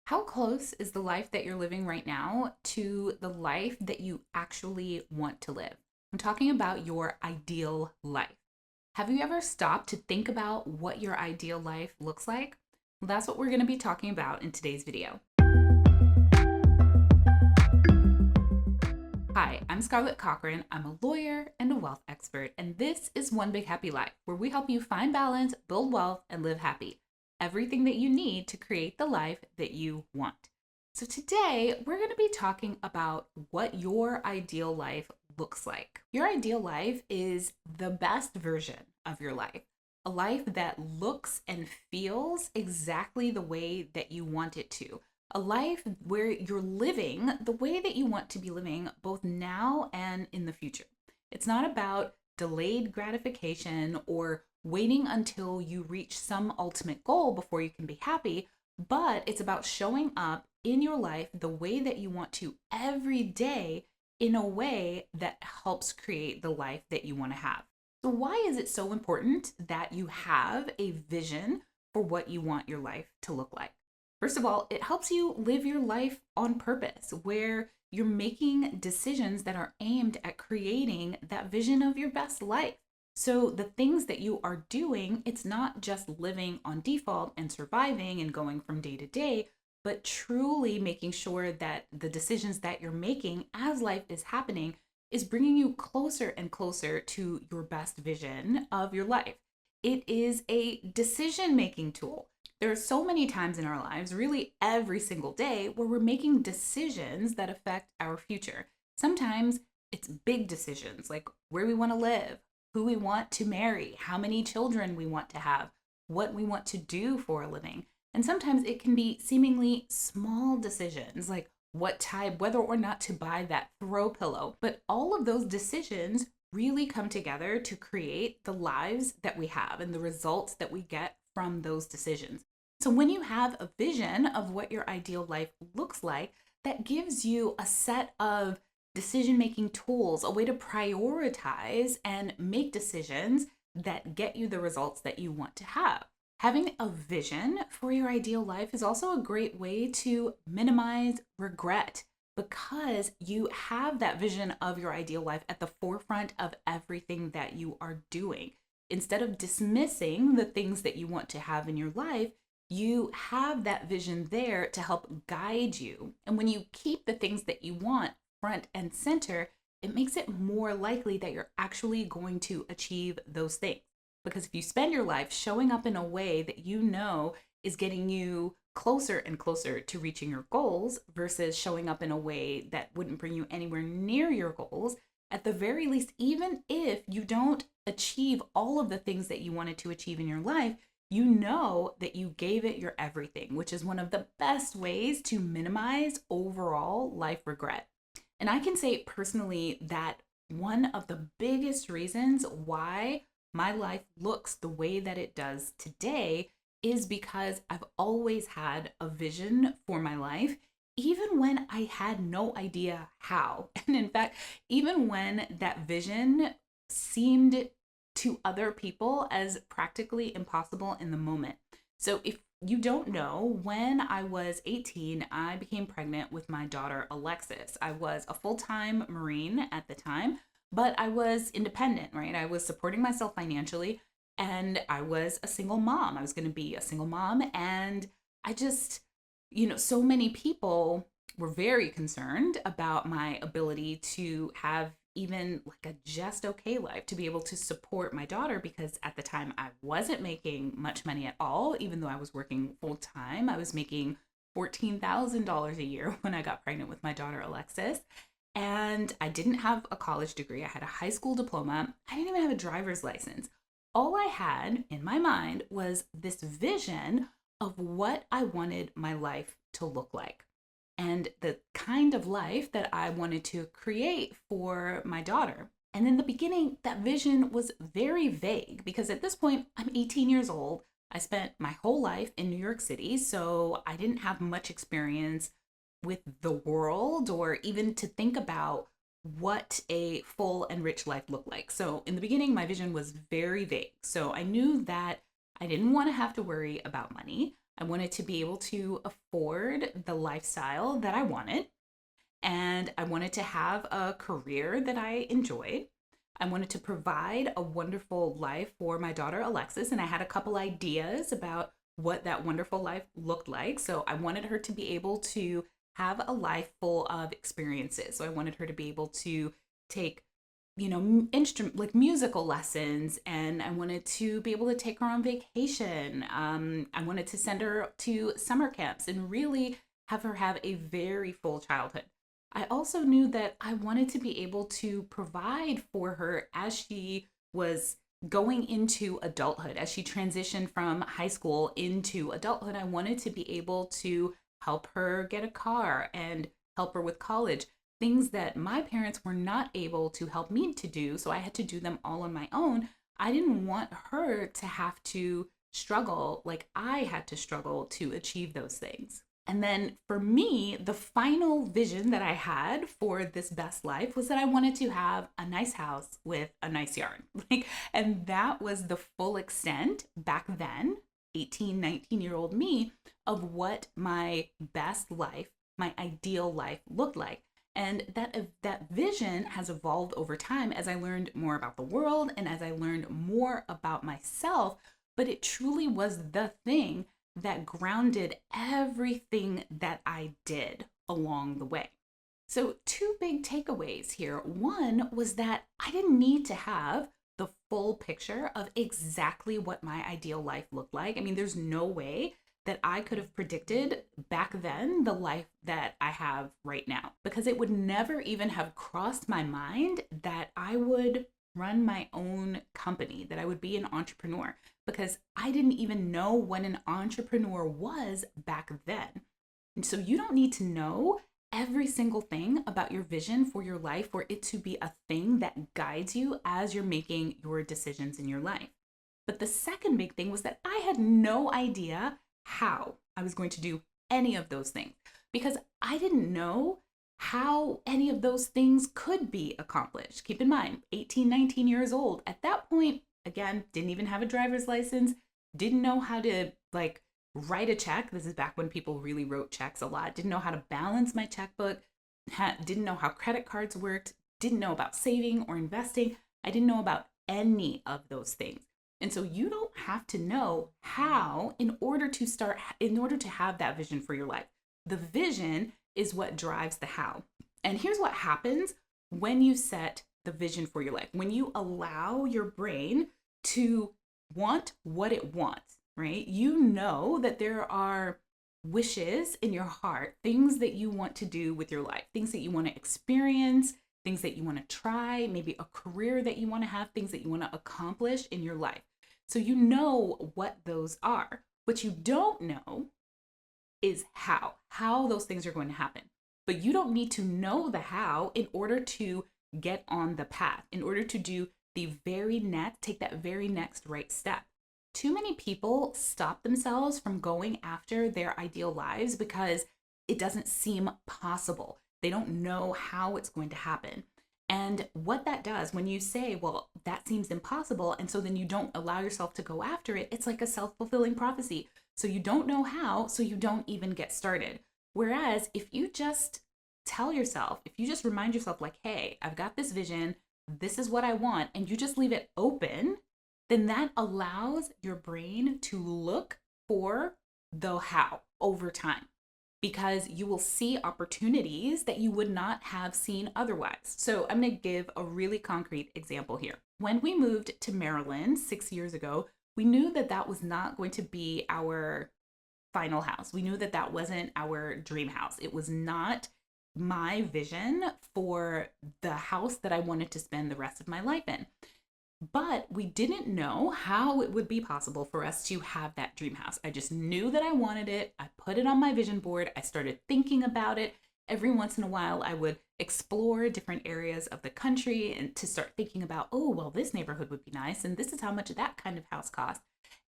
How close is the life that you're living right now to the life that you actually want to live? I'm talking about your ideal life. Have you ever stopped to think about what your ideal life looks like? Well, that's what we're going to be talking about in today's video. Hi, I'm Scarlett Cochran. I'm a lawyer and a wealth expert, and this is One Big Happy Life, where we help you find balance, build wealth, and live happy. Everything that you need to create the life that you want. So today, we're going to be talking about what your ideal life looks like. Your ideal life is the best version of your life, a life that looks and feels exactly the way that you want it to. A life where you're living the way that you want to be living both now and in the future. It's not about delayed gratification or waiting until you reach some ultimate goal before you can be happy, but it's about showing up in your life the way that you want to every day in a way that helps create the life that you want to have. So why is it so important that you have a vision for what you want your life to look like? First of all, it helps you live your life on purpose, where you're making decisions that are aimed at creating that vision of your best life. So the things that you are doing, it's not just living on default and surviving and going from day to day, but truly making sure that the decisions that you're making as life is happening is bringing you closer and closer to your best vision of your life. It is a decision-making tool. There are so many times in our lives, really every single day, where we're making decisions that affect our future. Sometimes it's big decisions like where we want to live, who we want to marry, how many children we want to have, what we want to do for a living. And sometimes it can be seemingly small decisions like what type, whether or not to buy that throw pillow. But all of those decisions really come together to create the lives that we have and the results that we get from those decisions. So when you have a vision of what your ideal life looks like, that gives you a set of decision-making tools, a way to prioritize and make decisions that get you the results that you want to have. Having a vision for your ideal life is also a great way to minimize regret because you have that vision of your ideal life at the forefront of everything that you are doing. Instead of dismissing the things that you want to have in your life, you have that vision there to help guide you. And when you keep the things that you want front and center, it makes it more likely that you're actually going to achieve those things. Because if you spend your life showing up in a way that you know is getting you closer and closer to reaching your goals versus showing up in a way that wouldn't bring you anywhere near your goals, at the very least, even if you don't achieve all of the things that you wanted to achieve in your life, you know that you gave it your everything, which is one of the best ways to minimize overall life regret. And I can say personally that one of the biggest reasons why my life looks the way that it does today is because I've always had a vision for my life, even when I had no idea how. And in fact, even when that vision seemed to other people as practically impossible in the moment. So if you don't know, when I was 18, I became pregnant with my daughter, Alexis. I was a full-time Marine at the time, but I was independent, right? I was supporting myself financially and I was a single mom. I was going to be a single mom. And I just, so many people were very concerned about my ability to have even like a just okay life, to be able to support my daughter, because at the time I wasn't making much money at all, even though I was working full time. I was making $14,000 a year when I got pregnant with my daughter, Alexis. And I didn't have a college degree. I had a high school diploma. I didn't even have a driver's license. All I had in my mind was this vision of what I wanted my life to look like and the kind of life that I wanted to create for my daughter. And in the beginning, that vision was very vague because at this point, I'm 18 years old. I spent my whole life in New York City, so I didn't have much experience with the world or even to think about what a full and rich life looked like. So in the beginning, my vision was very vague. So I knew that I didn't want to have to worry about money. I wanted to be able to afford the lifestyle that I wanted. And I wanted to have a career that I enjoyed. I wanted to provide a wonderful life for my daughter, Alexis. And I had a couple ideas about what that wonderful life looked like. So I wanted her to be able to have a life full of experiences. So I wanted her to be able to take instrument like musical lessons, and I wanted to be able to take her on vacation. I wanted to send her to summer camps and really have her have a very full childhood. I also knew that I wanted to be able to provide for her as she was going into adulthood, as she transitioned from high school into adulthood. I wanted to be able to help her get a car and help her with college, things that my parents were not able to help me to do. So I had to do them all on my own. I didn't want her to have to struggle like I had to struggle to achieve those things. And then for me, the final vision that I had for this best life was that I wanted to have a nice house with a nice yard. And that was the full extent back then, 18, 19-year-old me, of what my best life, my ideal life looked like. And that vision has evolved over time as I learned more about the world and as I learned more about myself. But it truly was the thing that grounded everything that I did along the way. So, two big takeaways here. One was that I didn't need to have the full picture of exactly what my ideal life looked like. I mean, there's no way that I could have predicted back then the life that I have right now, because it would never even have crossed my mind that I would run my own company, that I would be an entrepreneur, because I didn't even know what an entrepreneur was back then. And so you don't need to know every single thing about your vision for your life for it to be a thing that guides you as you're making your decisions in your life. But the second big thing was that I had no idea how I was going to do any of those things, because I didn't know how any of those things could be accomplished. Keep in mind, 18, 19 years old. At that point, again, didn't even have a driver's license, didn't know how to write a check. This is back when people really wrote checks a lot. Didn't know how to balance my checkbook, didn't know how credit cards worked, didn't know about saving or investing. I didn't know about any of those things. And so you don't have to know how in order to have that vision for your life. The vision is what drives the how. And here's what happens when you set the vision for your life. When you allow your brain to want what it wants, right? You know that there are wishes in your heart, things that you want to do with your life, things that you want to experience, things that you want to try, maybe a career that you want to have, things that you want to accomplish in your life. So you know what those are. What you don't know is how those things are going to happen. But you don't need to know the how in order to get on the path, in order to do take that very next right step. Too many people stop themselves from going after their ideal lives because it doesn't seem possible. They don't know how it's going to happen. And what that does when you say, well, that seems impossible, and so then you don't allow yourself to go after it, it's like a self-fulfilling prophecy. So you don't know how, so you don't even get started. Whereas if you just tell yourself, if you just remind yourself like, hey, I've got this vision, this is what I want, and you just leave it open, then that allows your brain to look for the how over time, because you will see opportunities that you would not have seen otherwise. So I'm going to give a really concrete example here. When we moved to Maryland 6 years ago, we knew that that was not going to be our final house. We knew that that wasn't our dream house. It was not my vision for the house that I wanted to spend the rest of my life in. But we didn't know how it would be possible for us to have that dream house. I just knew that I wanted it. I put it on my vision board. I started thinking about it. Every once in a while, I would explore different areas of the country and to start thinking about, oh, well, this neighborhood would be nice, and this is how much that kind of house costs.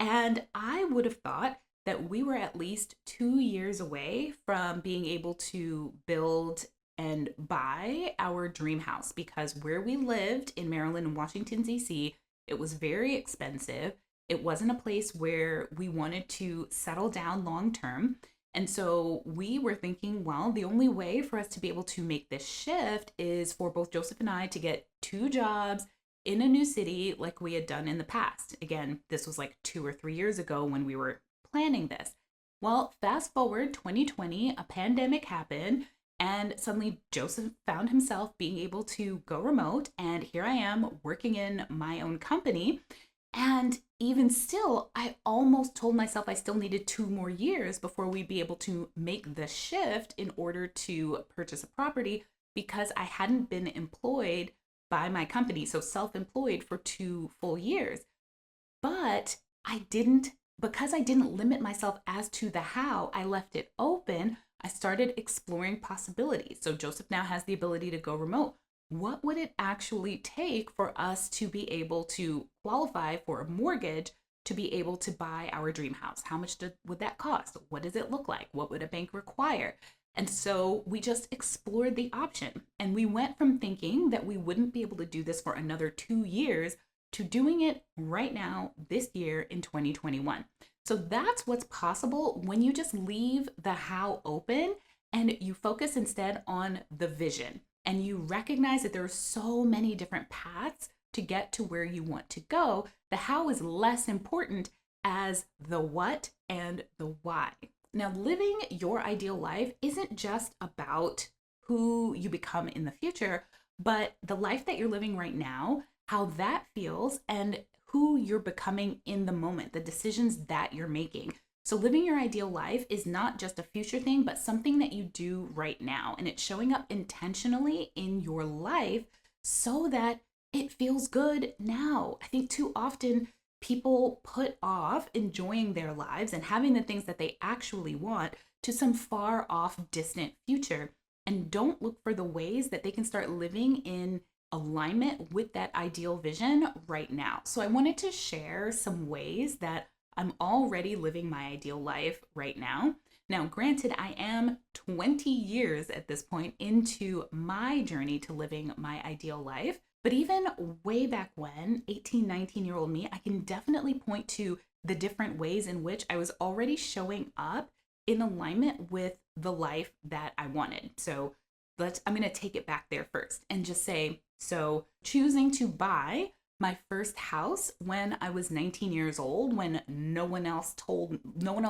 And I would have thought that we were at least 2 years away from being able to build and buy our dream house, because where we lived in Maryland and Washington, D.C., it was very expensive. It wasn't a place where we wanted to settle down long term. And so we were thinking, well, the only way for us to be able to make this shift is for both Joseph and I to get two jobs in a new city like we had done in the past. Again, this was like 2 or 3 years ago when we were planning this. Well, fast forward 2020, a pandemic happened, and suddenly Joseph found himself being able to go remote. And here I am working in my own company. And even still, I almost told myself I still needed 2 more years before we'd be able to make the shift in order to purchase a property because I hadn't been employed by my company, so self employed for 2 full years. But because I didn't limit myself as to the how, I left it open. I started exploring possibilities. So Joseph now has the ability to go remote. What would it actually take for us to be able to qualify for a mortgage to be able to buy our dream house? How much would that cost? What does it look like? What would a bank require? And so we just explored the option. And we went from thinking that we wouldn't be able to do this for another 2 years to doing it right now, this year in 2021. So that's what's possible when you just leave the how open and you focus instead on the vision. And you recognize that there are so many different paths to get to where you want to go. The how is less important as the what and the why. Now, living your ideal life isn't just about who you become in the future, but the life that you're living right now, how that feels, and who you're becoming in the moment, the decisions that you're making. So living your ideal life is not just a future thing, but something that you do right now. And it's showing up intentionally in your life so that it feels good now. I think too often people put off enjoying their lives and having the things that they actually want to some far off distant future and don't look for the ways that they can start living in alignment with that ideal vision right now. So I wanted to share some ways that I'm already living my ideal life right now. Now, granted, I am 20 years at this point into my journey to living my ideal life. But even way back when, 18, 19-year-old me, I can definitely point to the different ways in which I was already showing up in alignment with the life that I wanted. So I'm going to take it back there first and just say, so choosing to buy my first house when I was 19 years old, when no one else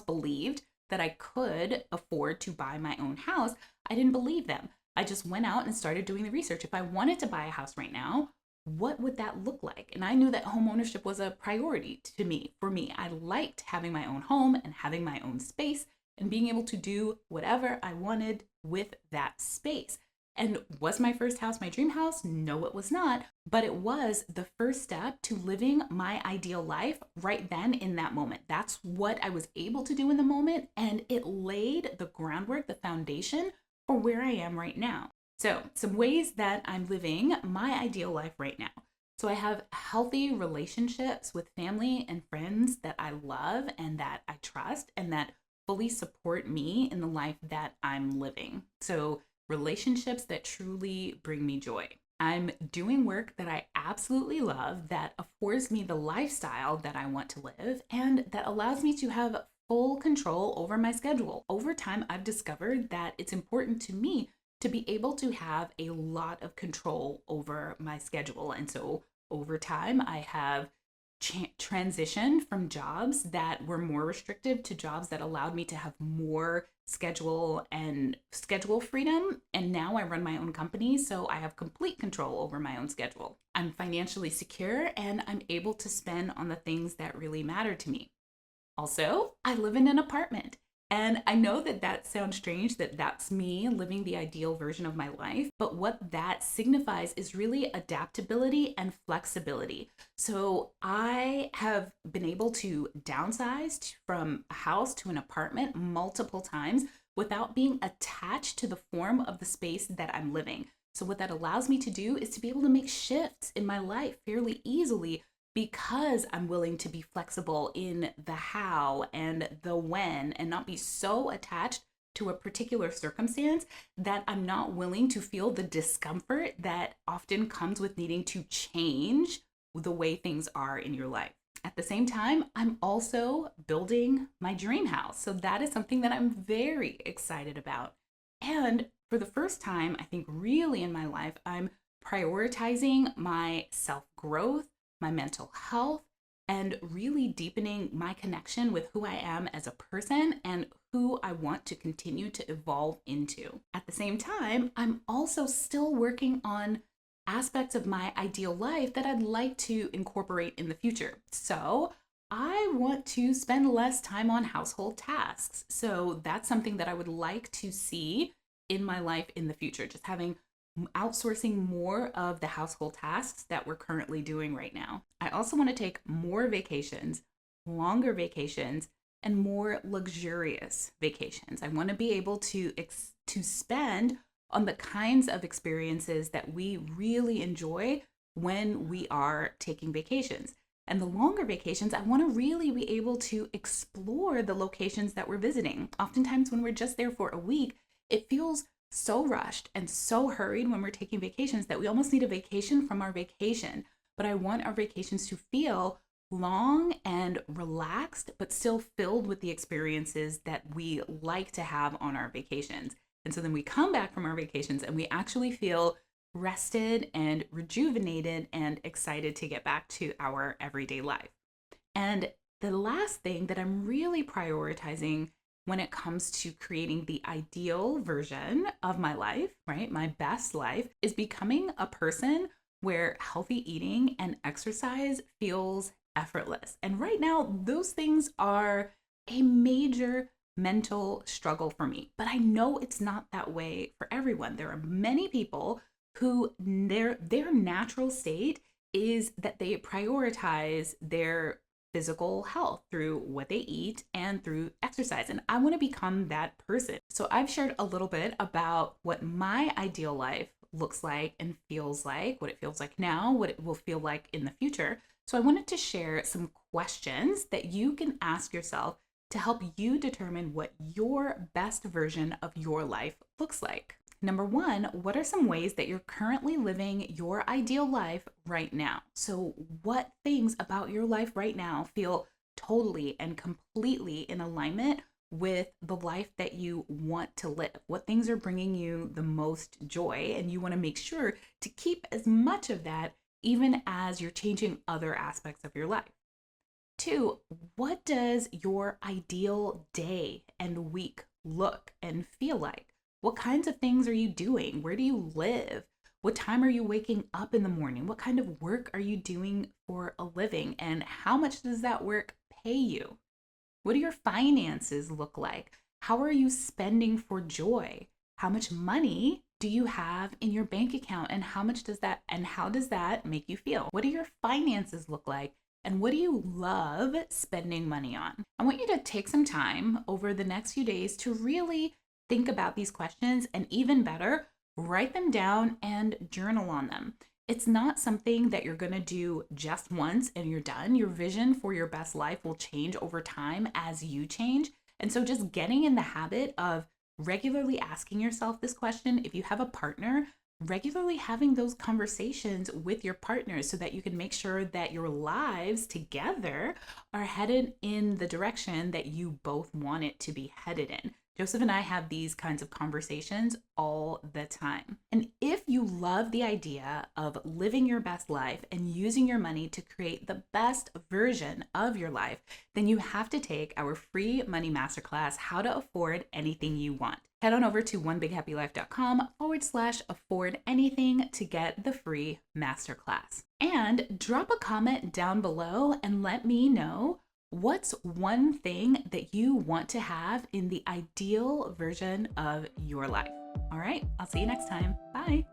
believed that I could afford to buy my own house, I didn't believe them. I just went out and started doing the research. If I wanted to buy a house right now, what would that look like? And I knew that home ownership was a priority to me. For me, I liked having my own home and having my own space and being able to do whatever I wanted with that space. And was my first house my dream house? No, it was not. But it was the first step to living my ideal life right then in that moment. That's what I was able to do in the moment. And it laid the groundwork, the foundation for where I am right now. So some ways that I'm living my ideal life right now. So I have healthy relationships with family and friends that I love and that I trust and that fully support me in the life that I'm living. So relationships that truly bring me joy. I'm doing work that I absolutely love that affords me the lifestyle that I want to live and that allows me to have full control over my schedule. Over time, I've discovered that it's important to me to be able to have a lot of control over my schedule. And so over time, I have transitioned from jobs that were more restrictive to jobs that allowed me to have more schedule freedom. And now I run my own company, so I have complete control over my own schedule. I'm financially secure and I'm able to spend on the things that really matter to me. Also, I live in an apartment. And I know that sounds strange, that that's me living the ideal version of my life, but what that signifies is really adaptability and flexibility. So I have been able to downsize from a house to an apartment multiple times without being attached to the form of the space that I'm living. So what that allows me to do is to be able to make shifts in my life fairly easily because I'm willing to be flexible in the how and the when and not be so attached to a particular circumstance that I'm not willing to feel the discomfort that often comes with needing to change the way things are in your life. At the same time, I'm also building my dream house. So that is something that I'm very excited about. And for the first time, I think really in my life, I'm prioritizing my self growth, my mental health, and really deepening my connection with who I am as a person and who I want to continue to evolve into. At the same time, I'm also still working on aspects of my ideal life that I'd like to incorporate in the future. So I want to spend less time on household tasks. So that's something that I would like to see in my life in the future, just having outsourcing more of the household tasks that we're currently doing right now. I also want to take more vacations, longer vacations, and more luxurious vacations. I want to be able to spend on the kinds of experiences that we really enjoy when we are taking vacations. And the longer vacations, I want to really be able to explore the locations that we're visiting. Oftentimes, when we're just there for a week, it feels so rushed and so hurried when we're taking vacations that we almost need a vacation from our vacation. But I want our vacations to feel long and relaxed, but still filled with the experiences that we like to have on our vacations. And so then we come back from our vacations and we actually feel rested and rejuvenated and excited to get back to our everyday life. And the last thing that I'm really prioritizing when it comes to creating the ideal version of my life, right? My best life is becoming a person where healthy eating and exercise feels effortless. And right now, those things are a major mental struggle for me, but I know it's not that way for everyone. There are many people who their natural state is that they prioritize their physical health through what they eat and through exercise. And I want to become that person. So I've shared a little bit about what my ideal life looks like and feels like, what it feels like now, what it will feel like in the future. So I wanted to share some questions that you can ask yourself to help you determine what your best version of your life looks like. Number one, what are some ways that you're currently living your ideal life right now? So what things about your life right now feel totally and completely in alignment with the life that you want to live? What things are bringing you the most joy? And you want to make sure to keep as much of that even as you're changing other aspects of your life. Two, what does your ideal day and week look and feel like? What kinds of things are you doing? Where do you live? What time are you waking up in the morning? What kind of work are you doing for a living? And how much does that work pay you? What do your finances look like? How are you spending for joy? How much money do you have in your bank account? And how does that make you feel? What do your finances look like? And what do you love spending money on? I want you to take some time over the next few days to really think about these questions, and even better, write them down and journal on them. It's not something that you're going to do just once and you're done. Your vision for your best life will change over time as you change. And so just getting in the habit of regularly asking yourself this question, if you have a partner, regularly having those conversations with your partners so that you can make sure that your lives together are headed in the direction that you both want it to be headed in. Joseph and I have these kinds of conversations all the time. And if you love the idea of living your best life and using your money to create the best version of your life, then you have to take our free money masterclass, How to Afford Anything You Want. Head on over to onebighappylife.com/afford anything to get the free masterclass. And drop a comment down below and let me know what's one thing that you want to have in the ideal version of your life. All right, I'll see you next time. Bye.